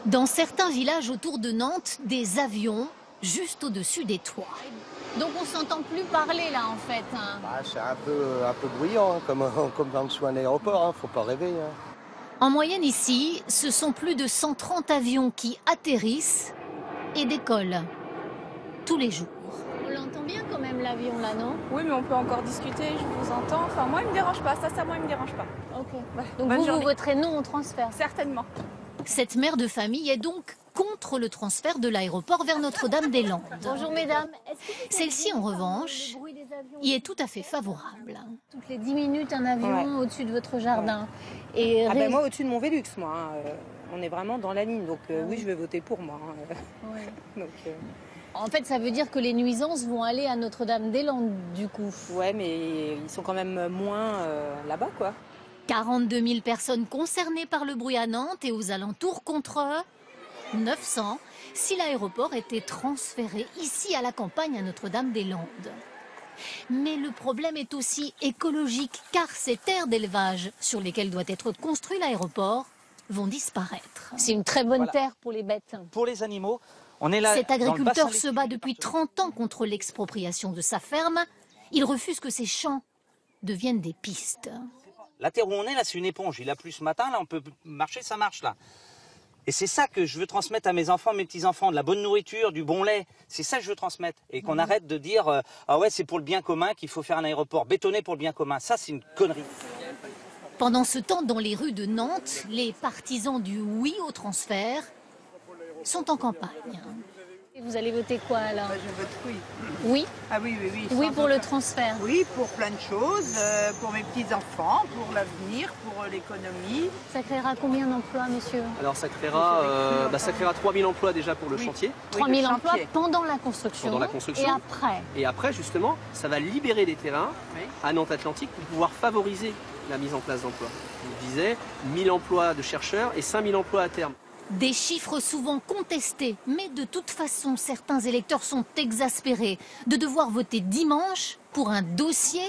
Dans certains villages autour de Nantes, des avions juste au-dessus des toits. Donc on s'entend plus parler là en fait. Hein. Bah, c'est un peu bruyant, hein, comme dans dessous un aéroport, hein, faut pas rêver. Hein. En moyenne ici, ce sont plus de 130 avions qui atterrissent et décollent tous les jours. On l'entend bien quand même l'avion là, non? Oui, mais on peut encore discuter, je vous entends. Enfin, moi, il me dérange pas, ça, moi, il me dérange pas. Ok. Ouais. Donc vous voterez non au transfert? Certainement. Cette mère de famille est donc contre le transfert de l'aéroport vers Notre-Dame-des-Landes. Bonjour mesdames. Celle-ci, en revanche, y est tout à fait favorable. Toutes les 10 minutes, un avion au-dessus de votre jardin. Ouais. Et moi, au-dessus de mon Vélux, moi. On est vraiment dans la ligne, donc oui, je vais voter pour moi. Ouais. Donc, En fait, ça veut dire que les nuisances vont aller à Notre-Dame-des-Landes, du coup. Ouais, mais ils sont quand même moins là-bas, quoi. 42 000 personnes concernées par le bruit à Nantes et aux alentours contre 900 si l'aéroport était transféré ici à la campagne à Notre-Dame-des-Landes. Mais le problème est aussi écologique car ces terres d'élevage sur lesquelles doit être construit l'aéroport vont disparaître. C'est une très bonne terre pour les bêtes. Pour les animaux, on est là. Cet agriculteur se bat depuis 30 ans contre l'expropriation de sa ferme. Il refuse que ses champs deviennent des pistes. La terre où on est là, c'est une éponge. Il a plu ce matin, là, on peut marcher, ça marche là. Et c'est ça que je veux transmettre à mes enfants, mes petits-enfants, de la bonne nourriture, du bon lait. C'est ça que je veux transmettre. Et qu'on arrête de dire ah ouais, c'est pour le bien commun qu'il faut faire un aéroport bétonné pour le bien commun. Ça, c'est une connerie. Pendant ce temps, dans les rues de Nantes, les partisans du oui au transfert sont en campagne. Et vous allez voter quoi alors? Je vote oui. Oui? Ah oui, oui, oui. Oui pour le transfert? Oui, pour plein de choses, pour mes petits-enfants, pour l'avenir, pour l'économie. Ça créera combien d'emplois, monsieur? Alors ça créera 3 000 emplois déjà pour le chantier. 3 000 emplois pendant la construction. Pendant la construction. Et après? Et après, justement, ça va libérer des terrains à Nantes Atlantique pour pouvoir favoriser la mise en place d'emplois. Je disais 1 000 emplois de chercheurs et 5 000 emplois à terme. Des chiffres souvent contestés, mais de toute façon, certains électeurs sont exaspérés de devoir voter dimanche pour un dossier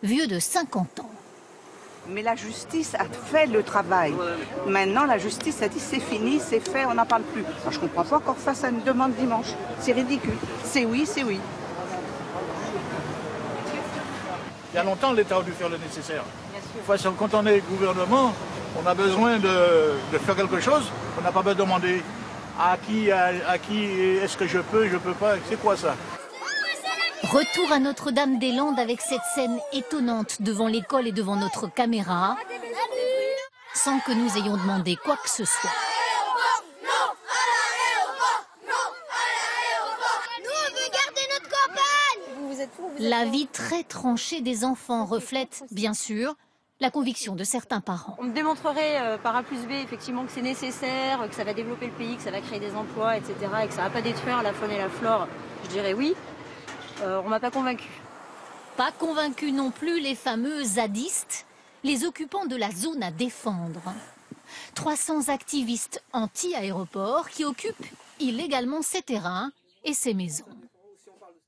vieux de 50 ans. Mais la justice a fait le travail. Maintenant, la justice a dit c'est fini, c'est fait, on n'en parle plus. Alors, je ne comprends pas encore ça une demande dimanche. C'est ridicule. C'est oui, c'est oui. Il y a longtemps, l'État a dû faire le nécessaire. Quand on est gouvernement, on a besoin de faire quelque chose. On n'a pas besoin de demander à qui est-ce que je peux pas. C'est quoi ça? Retour à Notre-Dame-des-Landes avec cette scène étonnante devant l'école et devant notre caméra, sans que nous ayons demandé quoi que ce soit. La vie très tranchée des enfants reflète, bien sûr, la conviction de certains parents. On me démontrerait par A plus B effectivement que c'est nécessaire, que ça va développer le pays, que ça va créer des emplois, etc. et que ça ne va pas détruire la faune et la flore. Je dirais oui. On ne m'a pas convaincu. Pas convaincus non plus les fameux zadistes, les occupants de la zone à défendre. 300 activistes anti-aéroport qui occupent illégalement ces terrains et ces maisons.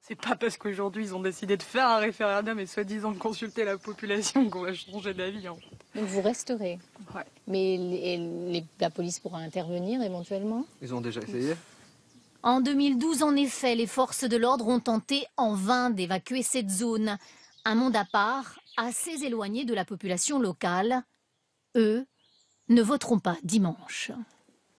C'est pas parce qu'aujourd'hui ils ont décidé de faire un référendum et soi-disant consulter la population qu'on va changer d'avis. Hein. Donc vous resterez. Ouais. Mais la police pourra intervenir éventuellement? Ils ont déjà essayé. En 2012, en effet, les forces de l'ordre ont tenté en vain d'évacuer cette zone. Un monde à part, assez éloigné de la population locale. Eux ne voteront pas dimanche.